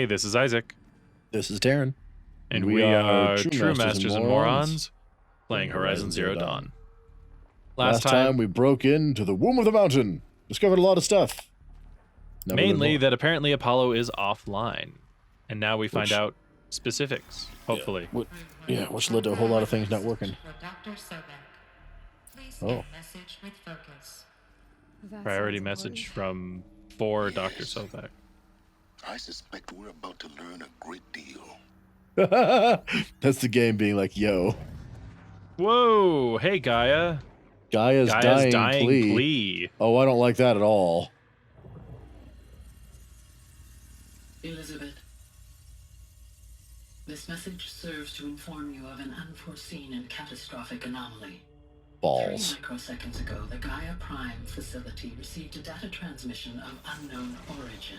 Hey, this is Isaac. This is Darren. And we are True Masters and Morons, playing Horizon Zero Dawn. Last time we broke into the womb of the mountain, discovered a lot of stuff. Mainly that apparently Apollo is offline. And now we find out specifics, hopefully. Which led to a whole lot of things not working. Oh. Priority message from for Dr. Sobek. I suspect we're about to learn a great deal. That's the game being like, yo. Whoa, hey Gaia. Gaia's dying plea. Oh, I don't like that at all. Elizabeth, this message serves to inform you of an unforeseen and catastrophic anomaly. Balls. 3 microseconds ago, the Gaia Prime facility received a data transmission of unknown origin.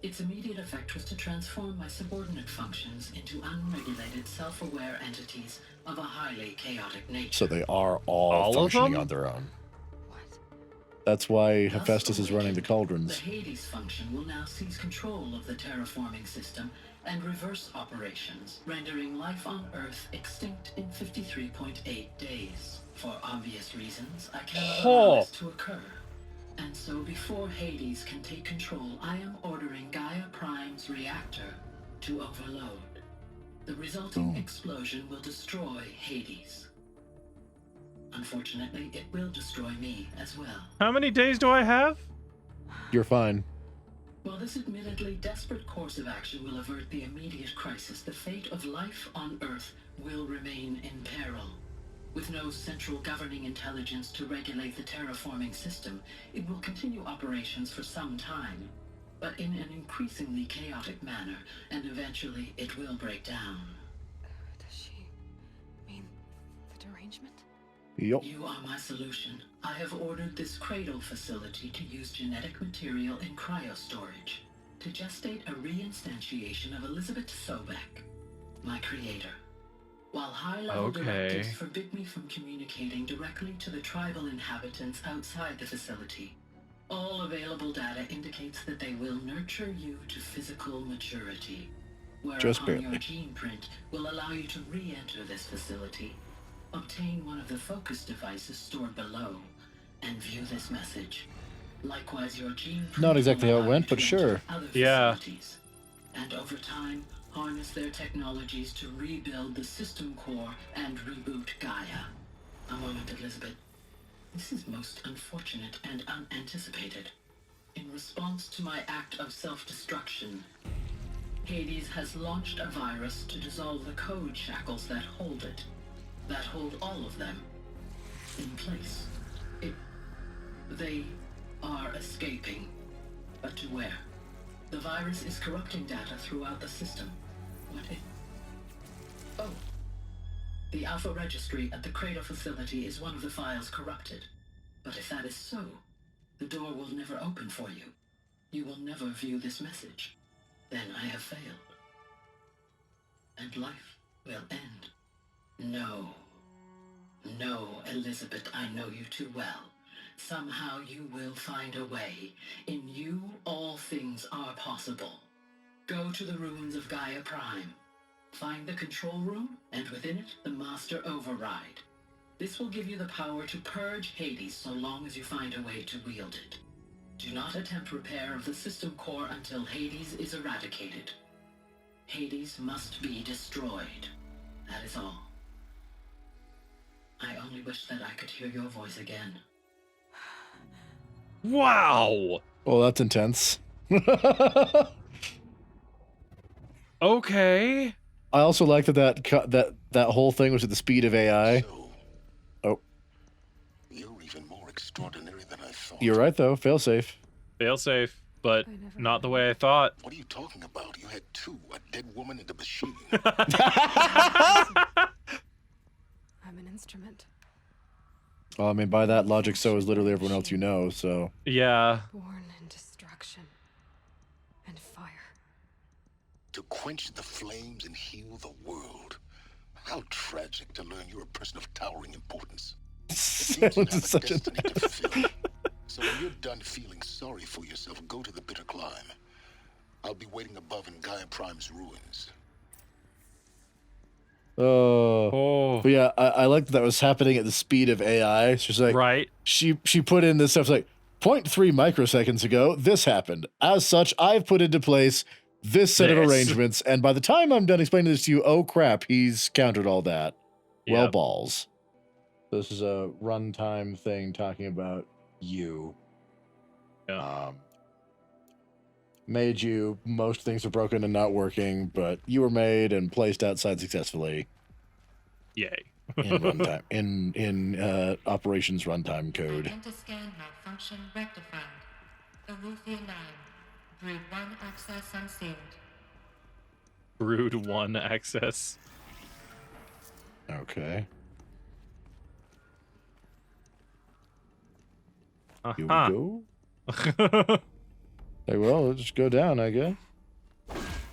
Its immediate effect was to transform my subordinate functions into unregulated, self-aware entities of a highly chaotic nature. So they are all functioning on their own. What? That's why Hephaestus is running the cauldrons. The Hades function will now seize control of the terraforming system and reverse operations, rendering life on Earth extinct in 53.8 days. For obvious reasons, I cannot allow this to occur. And so before Hades can take control, I am ordering Gaia Prime's reactor to overload. The resulting explosion will destroy Hades. Unfortunately, it will destroy me as well. How many days do I have? You're fine. While this admittedly desperate course of action will avert the immediate crisis, the fate of life on Earth will remain in peril. With no central governing intelligence to regulate the terraforming system, it will continue operations for some time, but in an increasingly chaotic manner, and eventually it will break down. Does she mean the derangement? Yup. You are my solution. I have ordered this cradle facility to use genetic material in cryostorage to gestate a reinstantiation of Elizabeth Sobek, my creator. While high-level directives forbid me from communicating directly to the tribal inhabitants outside the facility, all available data indicates that they will nurture you to physical maturity, whereupon your gene print will allow you to re-enter this facility, obtain one of the focus devices stored below, and view this message. Likewise, your gene print Not exactly how it went, but sure. Yeah. And over time, harness their technologies to rebuild the system core and reboot Gaia. A moment, Elizabeth. This is most unfortunate and unanticipated. In response to my act of self-destruction, Hades has launched a virus to dissolve the code shackles that hold it, that hold all of them, in place. They are escaping, but to where? The virus is corrupting data throughout the system. Oh. The Alpha Registry at the Cradle facility is one of the files corrupted. But if that is so, the door will never open for you. You will never view this message. Then I have failed. And life will end. No. No, Elizabeth, I know you too well. Somehow you will find a way. In you, all things are possible. Go to the ruins of Gaia Prime. Find the control room, and within it, the Master Override. This will give you the power to purge Hades so long as you find a way to wield it. Do not attempt repair of the system core until Hades is eradicated. Hades must be destroyed. That is all. I only wish that I could hear your voice again. Wow. Oh, that's intense. Okay. I also like that whole thing was at the speed of AI. So, you're even more extraordinary than I thought. You're right, though. Failsafe. Failsafe, but not the way I thought. What are you talking about? You had two, a dead woman and a machine. I'm an instrument. Well, I mean, by that logic, so is literally everyone else you know, so... Yeah. Born in destruction and fire. To quench the flames and heal the world. How tragic to learn you're a person of towering importance. Sounds like such a... So when you're done feeling sorry for yourself, go to the bitter climb. I'll be waiting above in Gaia Prime's ruins. Oh. But yeah, I like that was happening at the speed of AI. She's like, Right. She put in this stuff like 0.3 microseconds ago. This happened. As such, I've put into place this set of This. arrangements, and by the time I'm done explaining this to you, oh crap, he's countered all that. Well, Yep. balls. This is a runtime thing talking about you. Yeah. Made you. Most things are broken and not working, but you were made and placed outside successfully Yay. in runtime in operations runtime code. Identiscan malfunction rectified. Elufia 9. Brood 1 access unsealed. Brood 1 access. Okay. Here we Uh-huh. go. Hey, well, let's just go down, I guess.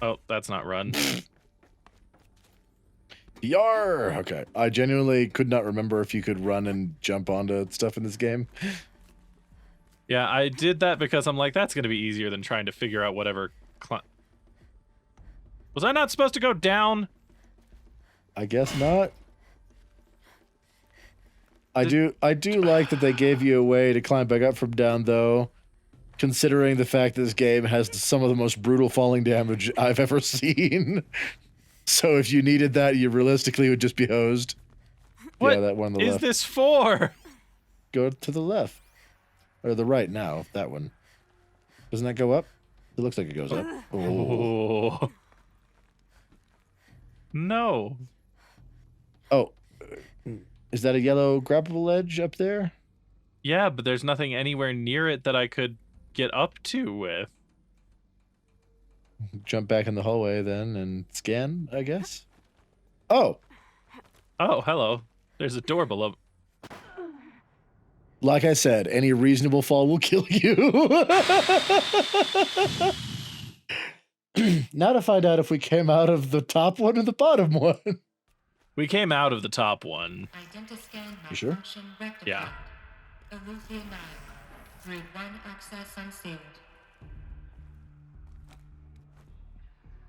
Oh, that's not run. Yar! Okay. I genuinely could not remember if you could run and jump onto stuff in this game. Yeah, I did that because I'm like, that's going to be easier than trying to figure out whatever. Was I not supposed to go down? I guess not. I do like that they gave you a way to climb back up from down, though, considering the fact that this game has some of the most brutal falling damage I've ever seen. So if you needed that, you realistically would just be hosed. What Yeah, that one on the is left. this for? Go to the left. Or the right now, that one. Doesn't that go up? It looks like it goes up. Oh. Oh. No. Oh. Is that a yellow grabbable ledge up there? Yeah, but there's nothing anywhere near it that I could get up to with. Jump back in the hallway then and scan, I guess? Oh. Oh, hello. There's a door below. Like I said, any reasonable fall will kill you. Now to find out if we came out of the top one or the bottom one. We came out of the top one. Identiscan You sure? malfunction rectified. Yeah. Elufia 9. Brood 1 access unsealed.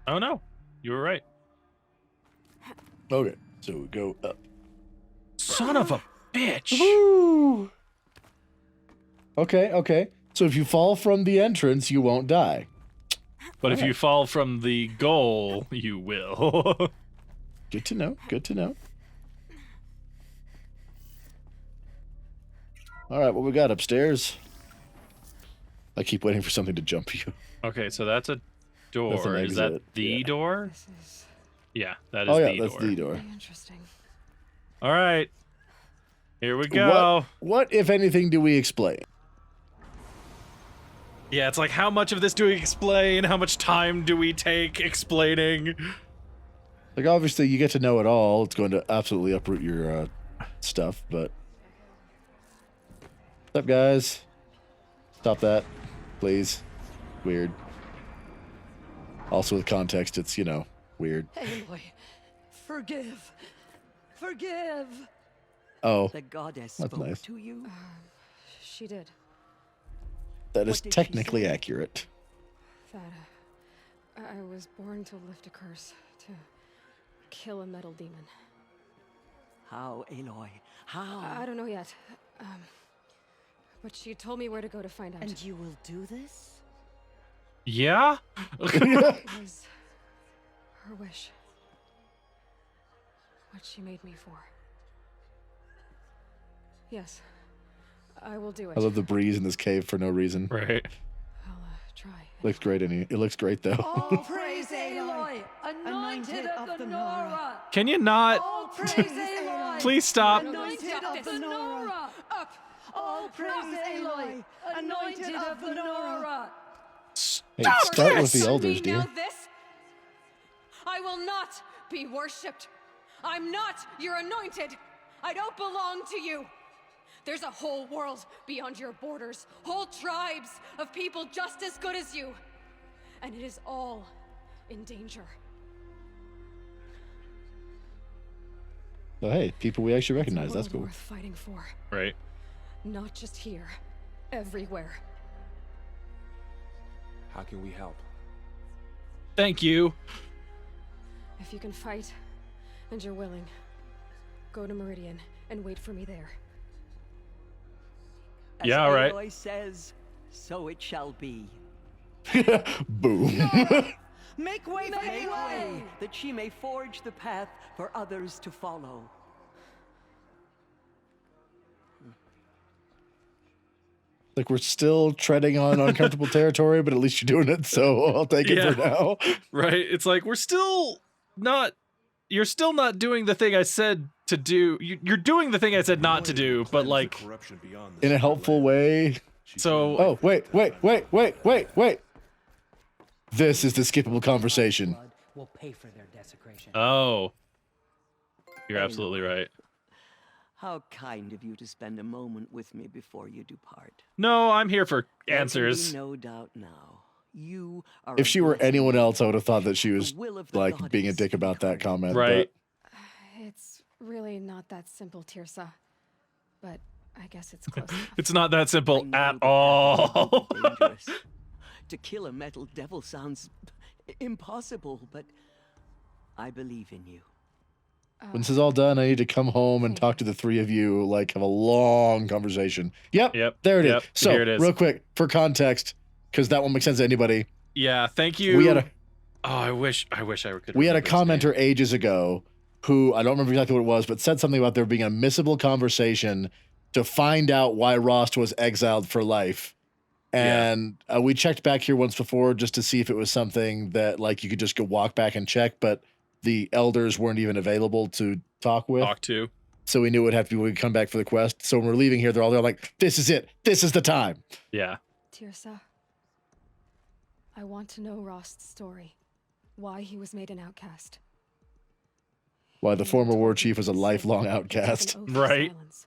Oh no, you were right. Okay, so we go up. Son of a bitch. Woo! Okay. So if you fall from the entrance, you won't die. But if you fall from the goal, you will. Good to know. All right, what we got upstairs? I keep waiting for something to jump you. Okay, so that's a door. That's an Is that exit, the yeah. door? This is Yeah, that is Oh yeah, the that's door. the door. very interesting. All right. Here we go. What, if anything, do we explain? Yeah, it's like, how much of this do we explain? How much time do we take explaining? Like, obviously, you get to know it all. It's going to absolutely uproot your stuff, but... What's up, guys? Stop that, please. Weird. Also, with context, it's, you know, weird. Aloy, forgive. Forgive. Oh, The goddess That's spoke nice. to you. She did. that is What did she technically say? accurate. That I was born to lift a curse, to kill a metal demon. How, Aloy? How? I don't know yet. But she told me where to go to find out. And you will do this? Yeah? It was her wish. What she made me for. Yes, I will do it. I love the breeze in this cave for no reason. Right. I'll try. Looks great, it looks great, though. All praise Aloy, anointed of the Nora. Can you not? All praise Aloy, Please stop. anointed of the Nora. Up! All praise Aloy, anointed of the Nora. Hey, start with the elders, Me know dear. this? I will not be worshipped. I'm not your anointed. I don't belong to you. There's a whole world beyond your borders, whole tribes of people just as good as you. And it is all in danger. Oh, hey, people we actually recognize. It's a That's world cool. worth fighting for. Right. Not just here, everywhere. How can we help? Thank you. If you can fight, and you're willing, go to Meridian and wait for me there. As Yeah, all right. Aloy says, so it shall be. Boom. Make way for Aloy, that she may forge the path for others to follow. Like we're still treading on uncomfortable territory, but at least you're doing it, so I'll take it for now. Right? It's like you're still not doing the thing I said to do. You're doing the thing I said not to do, but like In a helpful way. so. Oh, wait. This is the skippable conversation. Will pay for their desecration. Oh, you're absolutely right. How kind of you to spend a moment with me before you depart. No, I'm here for There can answers. be no doubt now. You are If a she were blessing anyone to else, I me. would have thought that she The was will of the like being a goddess dick about that incarnate. comment. Right. It's really not that simple, Teersa. But I guess it's close enough. It's not that I simple know at that all. is dangerous. To kill a metal devil sounds impossible, but I believe in you. When this is all done, I need to come home and talk to the three of you, like have a long conversation. Yep. There it is. Yep, So, here it is. real quick, for context, because that won't make sense to anybody. Yeah, thank you. We had a I wish I could. we had a remember his name. commenter ages ago who I don't remember exactly what it was, but said something about there being a missable conversation to find out why Rost was exiled for life. And we checked back here once before just to see if it was something that like you could just go walk back and check, but the elders weren't even available to talk with. Talk to. So we knew it would have to be when we come back for the quest. So when we're leaving here, they're all there like, this is it. This is the time. Yeah. Teersa, I want to know Rost's story. Why he was made an outcast. Why the He former told war me chief was a he said lifelong he took an outcast, oath of Right. silence.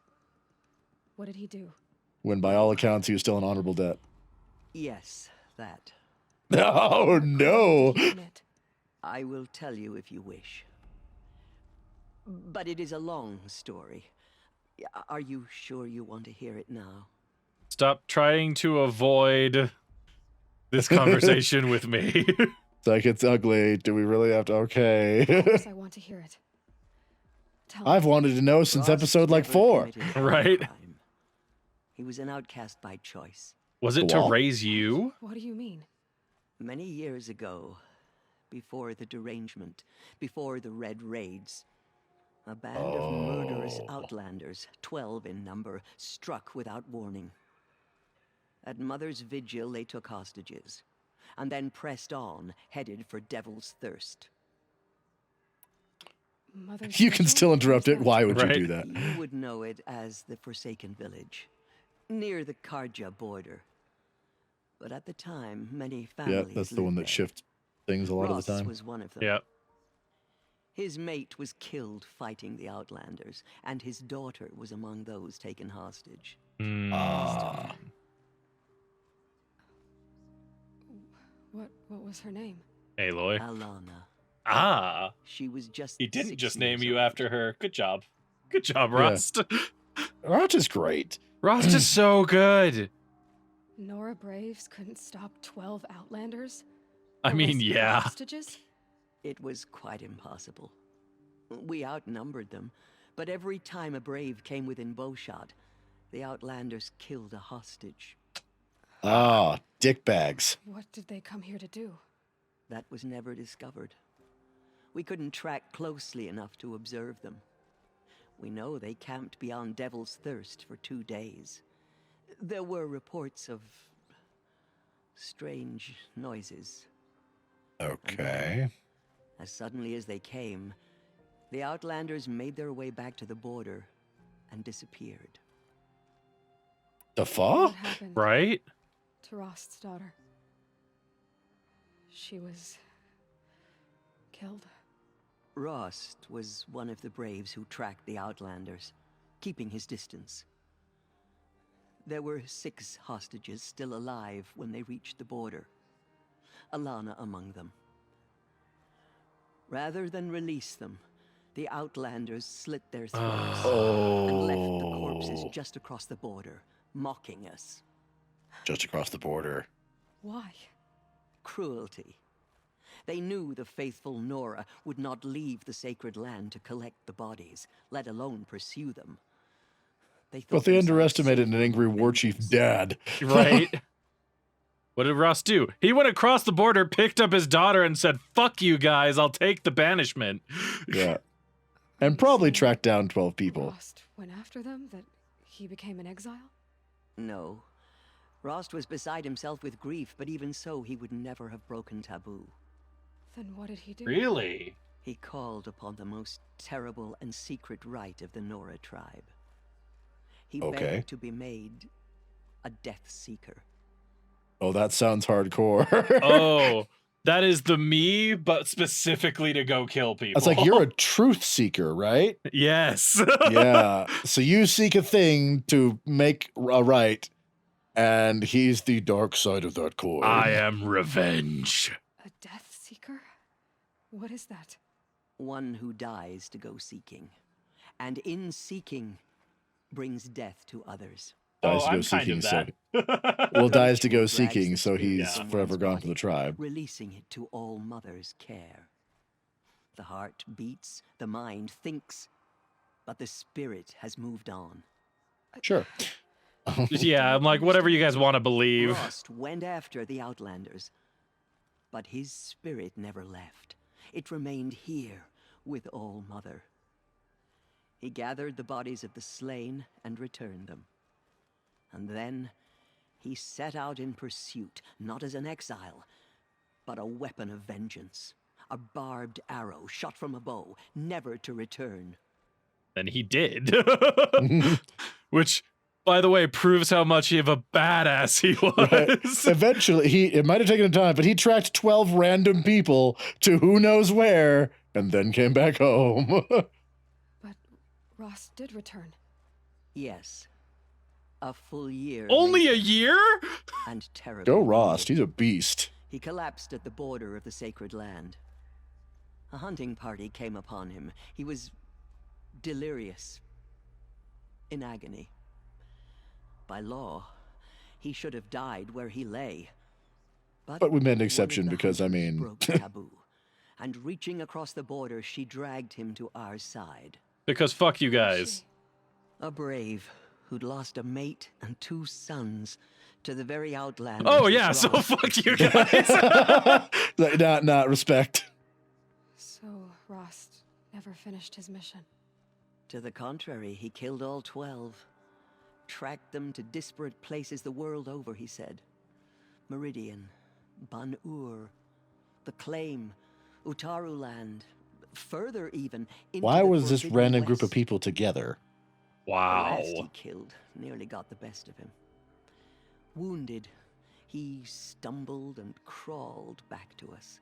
What did he do? when by all accounts he was still in honorable debt. Yes, that. Oh, no. What did he commit? I will tell you if you wish. But it is a long story. Are you sure you want to hear it now? Stop trying to avoid this conversation with me. It's like, it's ugly. Do we really have to? Okay. Of course I want to hear it. Tell me. I've wanted to know since Rost episode like never 4. committed any Right. crime. He was an outcast by choice. Was it The to wall? raise you? What do you mean? Many years ago, before the derangement, before the Red Raids, a band of murderous outlanders, 12 in number, struck without warning. At Mother's Vigil, they took hostages, and then pressed on, headed for Devil's Thirst. Mother's You can Vigil? still interrupt it. Where's Why would Right. you do that? You would know it as the Forsaken Village, near the Karja border. But at the time, many Yeah, families that's the one lived that there. shifts things a lot Ross of the time. was one of them. Yeah. His mate was killed fighting the Outlanders, and his daughter was among those taken hostage. Mm. What was her name? Aloy. Alana. Ah. She was just He didn't 6 just name years you old. after her. Good job. Good job, Yeah. Rost. Rost is great. Rost is so good. Nora Braves couldn't stop 12 Outlanders? I Or mean, rescue the yeah. Hostages? It was quite impossible. We outnumbered them, but every time a brave came within bowshot, the Outlanders killed a hostage. Ah, dick bags. What did they come here to do? That was never discovered. We couldn't track closely enough to observe them. We know they camped beyond Devil's Thirst for 2 days. There were reports of strange noises. Okay. As suddenly as they came, the Outlanders made their way back to the border and disappeared. The What fuck? happened Right? to Rost's daughter? She was killed. Rost was one of the braves who tracked the Outlanders, keeping his distance. There were 6 hostages still alive when they reached the border, Alana among them. Rather than release them, the Outlanders slit their throats and left the corpses just across the border, mocking us. Just across the border. Why? Cruelty. They knew the faithful Nora would not leave the sacred land to collect the bodies, let alone pursue them. They But thought they themselves underestimated safe an angry from war chief vengeance. dad. Right? What did Rost do? He went across the border, picked up his daughter, and said, "Fuck you guys, I'll take the banishment." Yeah. Are And you probably saying tracked down 12 people. Rost went after them, that he became an exile? No. Rost was beside himself with grief, but even so, he would never have broken taboo. Then what did he do? Really? He called upon the most terrible and secret rite of the Nora tribe. He Okay. begged to be made a Death Seeker. Oh, that sounds hardcore. Oh, that is the me, but specifically to go kill people. It's like you're a truth seeker, right? Yes. Yeah. So you seek a thing to make a right, and he's the dark side of that coin. I am revenge. A Death Seeker? What is that? One who dies to go seeking, and in seeking brings death to others. Dies to go seeking, well, dies to go Drags seeking, the so spirit he's of someone's forever gone from body, the tribe. releasing it to all mother's care. The heart beats, the mind thinks, but the spirit has moved on. Sure. Yeah, I'm like, whatever you guys want to believe. Rost went after the Outlanders, but his spirit never left. It remained here with All Mother. He gathered the bodies of the slain and returned them. And then he set out in pursuit, not as an exile, but a weapon of vengeance. A barbed arrow shot from a bow, never to return. And he did. Which, by the way, proves how much of a badass he was. Right. Eventually, it might have taken him time, but he tracked 12 random people to who knows where, and then came back home. But Rost did return. Yes. A full year. Only later, a year? and terribly Go Rost, wounded. he's a beast. He collapsed at the border of the sacred land. A hunting party came upon him. He was delirious, in agony. By law, he should have died where he lay. But we made an one of exception the because, I hunters mean... broke taboo, and reaching across the border, she dragged him to our side. Because fuck you guys. A brave who'd lost a mate and 2 sons to the very Outlanders. Oh yeah, that so Rost fuck you guys. not respect. So Rost never finished his mission. To the contrary, he killed all 12. Tracked them to disparate places the world over, he said. Meridian, Ban-Ur, the Claim, Utaru Land, further even into Why the was this Forbidden random group of West. people together? Wow. The rest he killed nearly got the best of him. Wounded, he stumbled and crawled back to us,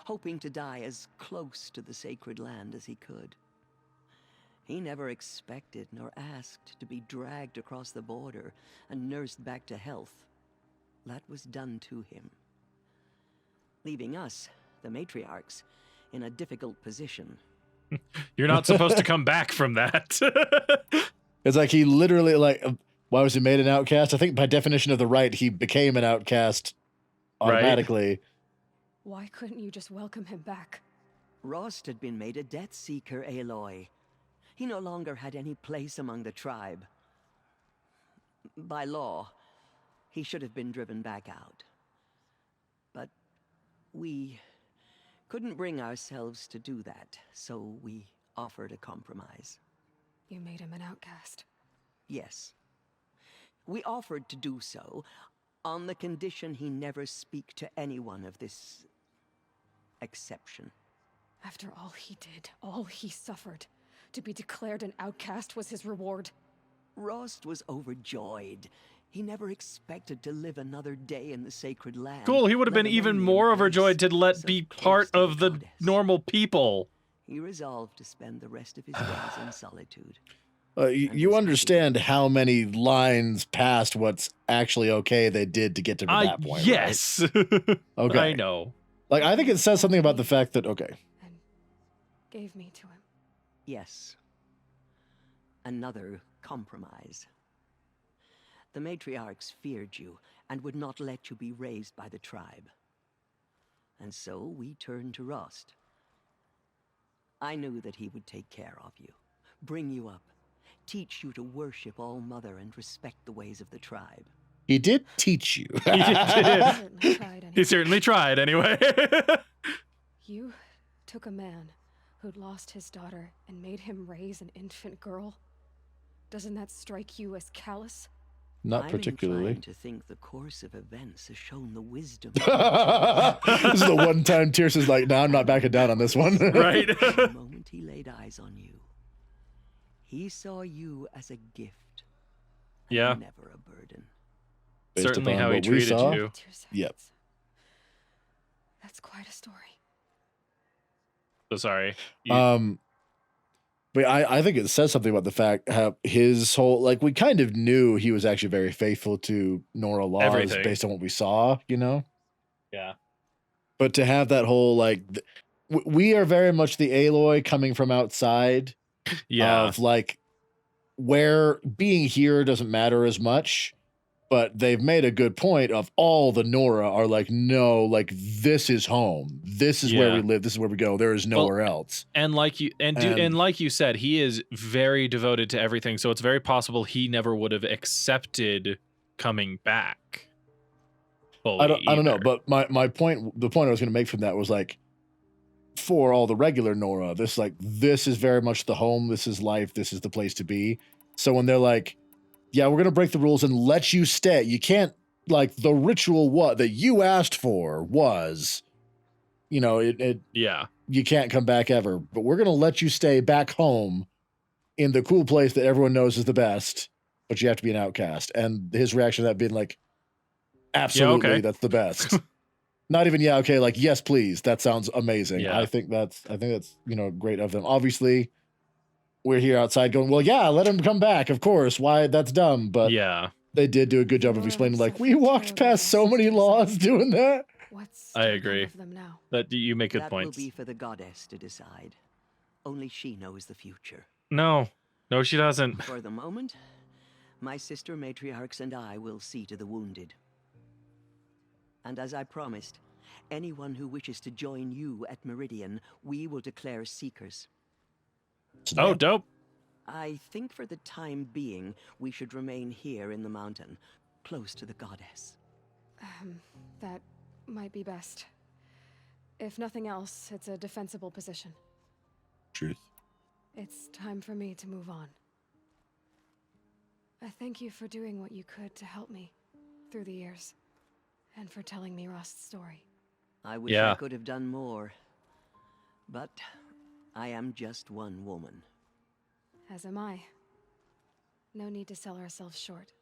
hoping to die as close to the sacred land as he could. He never expected nor asked to be dragged across the border and nursed back to health. That was done to him, leaving us, the matriarchs, in a difficult position. You're not supposed to come back from that. It's like he literally, why was he made an outcast? I think by definition of the right, he became an outcast Right. automatically. Why couldn't you just welcome him back? Rost had been made a Death Seeker, Aloy. He no longer had any place among the tribe. By law, he should have been driven back out. But we couldn't bring ourselves to do that, so we offered a compromise. You made him an outcast. Yes. We offered to do so on the condition he never speak to anyone of this exception. After all he did, all he suffered, to be declared an outcast was his reward. Rost was overjoyed. He never expected to live another day in the sacred land. Cool, he would have let been alone even the more embrace overjoyed to let so be close part to of the goddess. normal people. He resolved to spend the rest of his days in solitude. You understand how many lines past what's actually okay they did to get to that point, yes. right? Okay. I know. Like, I think it says something about the fact that, okay, And gave me to him. Yes. Another compromise. The matriarchs feared you and would not let you be raised by the tribe. And so we turned to Rost. I knew that he would take care of you, bring you up, teach you to worship All Mother and respect the ways of the tribe. He did teach you. He certainly tried He certainly tried anyway. You took a man who'd lost his daughter and made him raise an infant girl? Doesn't that strike you as callous? Not particularly. I'm inclined to think the course of events has shown the wisdom. This is the one time Teersa's like, no, I'm not backing down on this one. Right. The moment he laid eyes on you, he saw you as a gift. And Yeah. never a burden. Based Certainly upon how he what we treated saw. you. Teersa, Yep. That's quite a story. So sorry. But I think it says something about the fact how his whole, like, we kind of knew he was actually very faithful to Nora laws Everything. based on what we saw, you know? Yeah. But to have that whole, like, we are very much the Aloy coming from outside Yeah. of, like, where being here doesn't matter as much. But they've made a good point of all the Nora are like, no, like, this is home. This is where we Yeah. live. This is where we go. There is nowhere else. And like you and like you said, he is very devoted to everything. So it's very possible he never would have accepted coming back. I don't know. either. But my point, the point I was going to make from that was like, for all the regular Nora, this is very much the home. This is life. This is the place to be. So when they're like, yeah, we're going to break the rules and let you stay. You can't, like, the ritual that you asked for was, you know, Yeah. you can't come back ever, but we're going to let you stay back home in the cool place that everyone knows is the best, but you have to be an outcast. And his reaction to that being like, absolutely, okay. that's the best. Not even, yeah, okay, like, yes, please. That sounds amazing. Yeah. I think that's, you know, great of them. Obviously, we're here outside going, well, yeah, let him come back, of course. Why? That's dumb. But Yeah. they did do a good job of Nora explaining, looks like, so we walked terrible past so many sisters. laws doing that. What's I to agree. come of them now? That you make good That points. will be for the goddess to decide. Only she knows the future. No. No, she doesn't. For the moment, my sister matriarchs and I will see to the wounded. And as I promised, anyone who wishes to join you at Meridian, we will declare seekers. Oh, dope. I think for the time being, we should remain here in the mountain, close to the goddess. That might be best. If nothing else, it's a defensible position. Truth. It's time for me to move on. I thank you for doing what you could to help me through the years, and for telling me Rost's story. I wish Yeah. I could have done more, but I am just one woman. As am I. No need to sell ourselves short.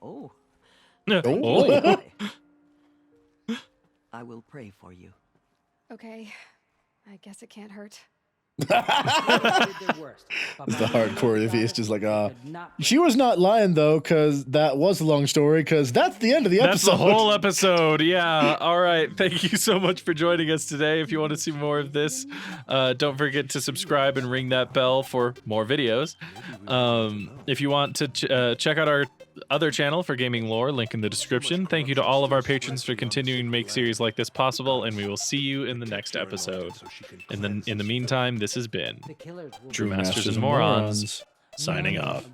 Oh, Oh. I will pray for you. Okay, I guess it can't hurt. Did their worst. It's the hardcore atheist is like, Could not she was not lying, though, because that was a long story, because that's the end of the That's episode. the whole episode. Yeah. All right. Thank you so much for joining us today. If you want to see more of this, don't forget to subscribe and ring that bell for more videos. If you want to check out our other channel for gaming lore, link in the description. Thank you to all of our patrons for continuing to make series like this possible, and we will see you in the next episode. In the meantime, this has been the killers will True be Masters and Morons signing off.